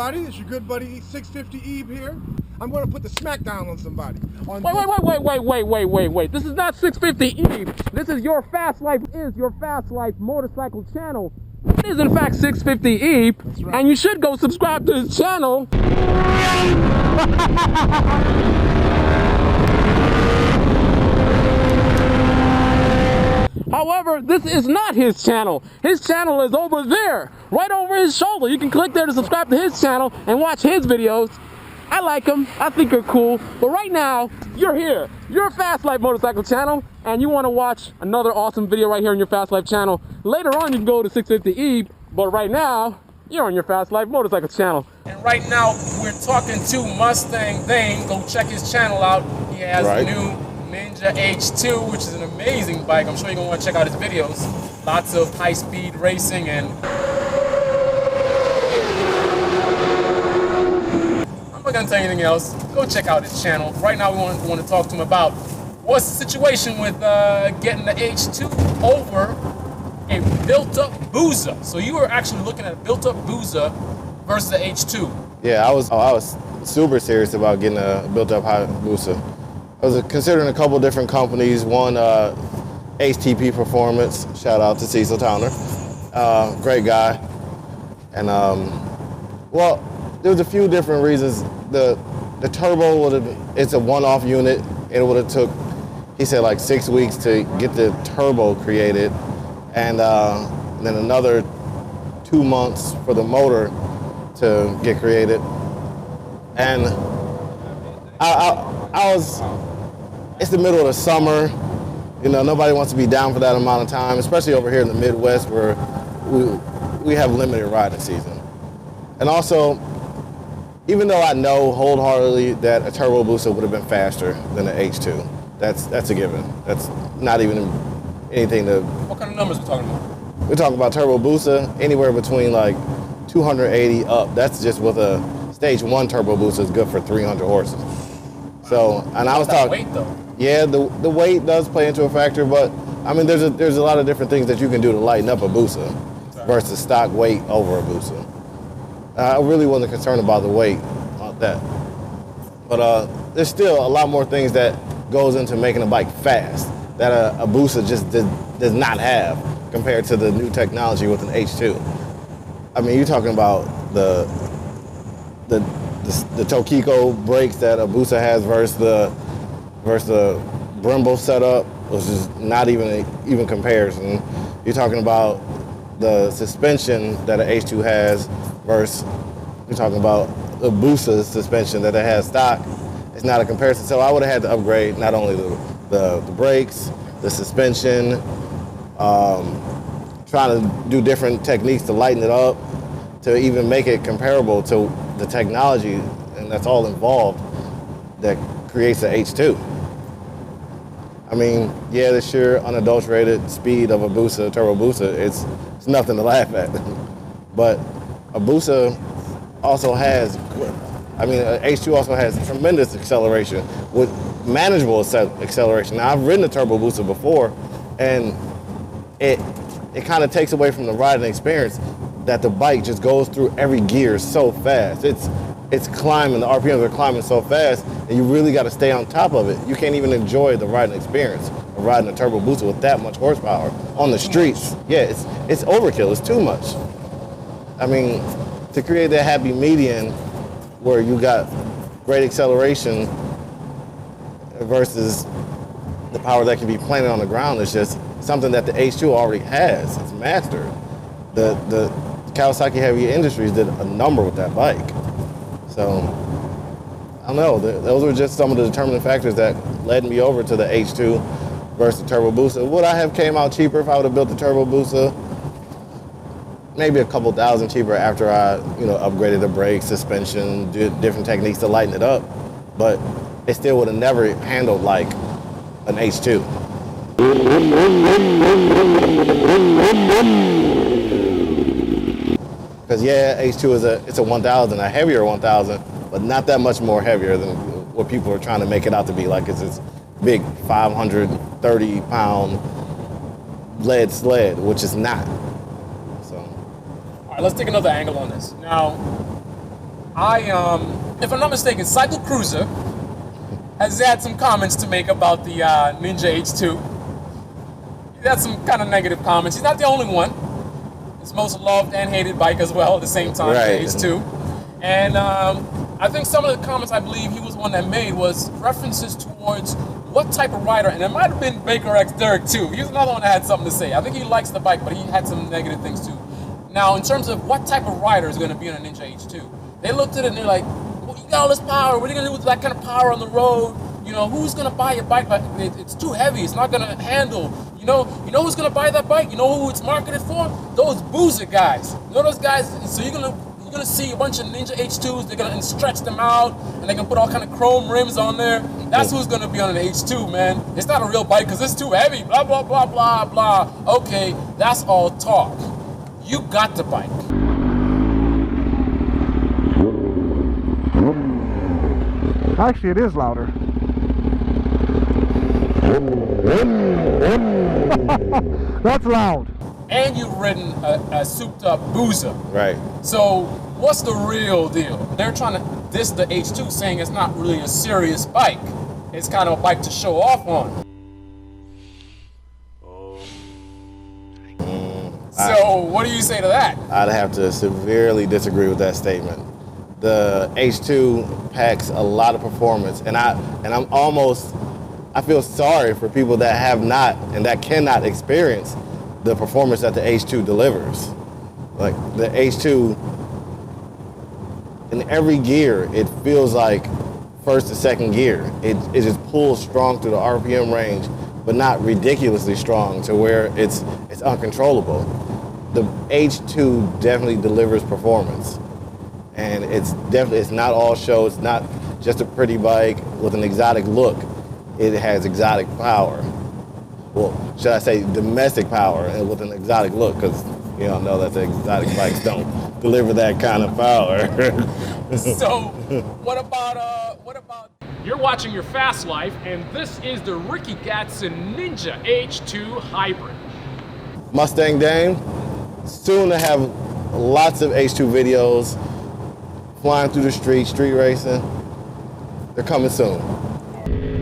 everybody? It's your good buddy 650 Eve here. I'm going to put the smackdown on somebody. Wait. This is not 650 Eve. This is Your Fast Life is Your Fast Life motorcycle channel. It is in fact 650 Eve. That's right. And you should go subscribe to his channel. However, this is not his channel. His channel is over there, right over his shoulder. You can click there to subscribe to his channel and watch his videos. I like them. I think they're cool. But right now, you're here. Your Fast Life motorcycle channel, and you want to watch another awesome video right here on Your Fast Life channel. Later on, you can go to 650 Eve, but right now, you're on Your Fast Life motorcycle channel. And right now, we're talking to Mustang Dame. Go check his channel out. He has a new Ninja H2, which is an amazing bike. I'm sure you're going to want to check out his videos. Lots of high-speed racing and... I'm not going to tell you anything else. Go check out his channel. Right now, we want to talk to him about what's the situation with getting the H2 over a built-up Busa. So you were actually looking at a built-up Busa versus the H2. Yeah, I was super serious about getting a built-up Hayabusa. I was considering a couple different companies. One, HTP Performance. Shout out to Cecil Towner. Great guy. And well, there was a few different reasons. The turbo it's a one-off unit. It would have took, he said, like 6 weeks to get the turbo created, and then another 2 months for the motor to get created. And I was, it's the middle of the summer, you know, nobody wants to be down for that amount of time, especially over here in the Midwest where we have limited riding season. And also, even though I know wholeheartedly that a turbo Busa would have been faster than the H2, that's a given. That's not even anything to... What kind of numbers are we talking about? We're talking about turbo Busa, anywhere between like 280 up. That's just with a stage 1 turbo Busa is good for 300 horses. So, and I was talking... weight though? Yeah, the weight does play into a factor, but I mean, there's a lot of different things that you can do to lighten up a Busa versus stock weight over a Busa. I really wasn't concerned about the weight on that. But there's still a lot more things that goes into making a bike fast that a Busa just does not have compared to the new technology with an H2. I mean, you're talking about the Tokiko brakes that a Busa has versus the Brembo setup, which is not even comparison. You're talking about the suspension that an H2 has versus you're talking about the Busa suspension that it has stock. It's not a comparison. So I would have had to upgrade not only the brakes, the suspension, trying to do different techniques to lighten it up, to even make it comparable to the technology, and that's all involved that creates the H2. I mean, yeah, the sheer unadulterated speed of a Busa, turbo Busa, it's nothing to laugh at. But a Busa also has, I mean, a H2 also has tremendous acceleration with manageable acceleration. Now, I've ridden a turbo Busa before, and it kind of takes away from the riding experience that the bike just goes through every gear so fast. It's climbing, the RPMs are climbing so fast, and you really got to stay on top of it. You can't even enjoy the riding experience of riding a turbo Busa with that much horsepower on the streets. Yeah, it's overkill, it's too much. I mean, to create that happy median where you got great acceleration versus the power that can be planted on the ground is just something that the H2 already has. It's mastered. The Kawasaki Heavy Industries did a number with that bike. So, I don't know, those were just some of the determining factors that led me over to the H2 versus the turbo Busa. Would I have came out cheaper if I would have built the turbo Busa? Maybe a couple thousand cheaper after I, upgraded the brakes, suspension, did different techniques to lighten it up. But it still would have never handled like an H2. Because yeah, H2 it's a 1000, a heavier 1000, but not that much more heavier than what people are trying to make it out to be. Like it's this big 530-pound lead sled, which is not. So. All right, let's take another angle on this. Now, If I'm not mistaken, Cycle Cruiser has had some comments to make about the Ninja H2. He had some kind of negative comments. He's not the only one. It's most loved and hated bike as well at the same time, Right. the H2. And I think some of the comments I believe he was one that made was references towards what type of rider, and it might have been Baker X Derek too. He was another one that had something to say. I think he likes the bike, but he had some negative things too. Now, in terms of what type of rider is going to be on a Ninja H2, they looked at it and they're like, well, you got all this power. What are you going to do with that kind of power on the road? You know, who's going to buy a bike? It's too heavy. It's not going to handle. You know who's going to buy that bike? You know who it's marketed for? Those Busa guys. You know those guys? So you're going to see a bunch of Ninja H2s. They're going to stretch them out, and they're going to put all kind of chrome rims on there. That's who's going to be on an H2, man. It's not a real bike because it's too heavy. Blah, blah, blah, blah, blah. Okay, that's all talk. You got the bike. Actually, it is louder. That's loud. And you've ridden a souped-up Busa. Right. So what's the real deal? They're trying to diss the H2, saying it's not really a serious bike. It's kind of a bike to show off on. So what do you say to that? I'd have to severely disagree with that statement. The H2 packs a lot of performance, and I feel sorry for people that have not and that cannot experience the performance that the H2 delivers. Like the H2, in every gear, it feels like first to second gear. It just pulls strong through the RPM range, but not ridiculously strong to where it's uncontrollable. The H2 definitely delivers performance, and it's not all show. It's not just a pretty bike with an exotic look. It has exotic power. Well, should I say domestic power and with an exotic look, because you all know that the exotic bikes don't deliver that kind of power. So what about you're watching Your Fast Life, and this is the Ricky Gatson Ninja H2 Hybrid. Mustang Dame, soon to have lots of H2 videos, flying through the street racing. They're coming soon.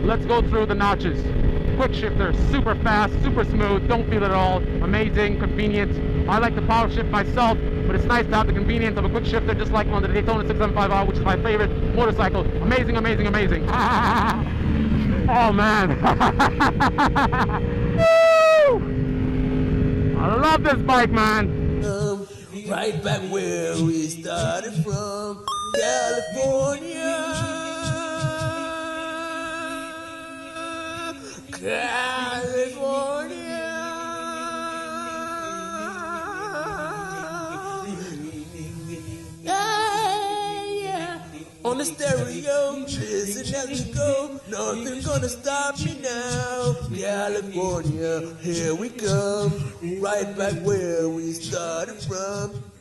Let's go through the notches. Quick shifter, super fast, super smooth, don't feel it at all. Amazing, convenient. I like the power shift myself, but it's nice to have the convenience of a quick shifter, just like on the Daytona 675R, which is my favorite motorcycle. Amazing, amazing, amazing. Oh man. Woo! I love this bike, man. Right back where we started from, California. On the stereo, listen as we go. Nothing's gonna stop me now. California, here we come. Right back where we started from.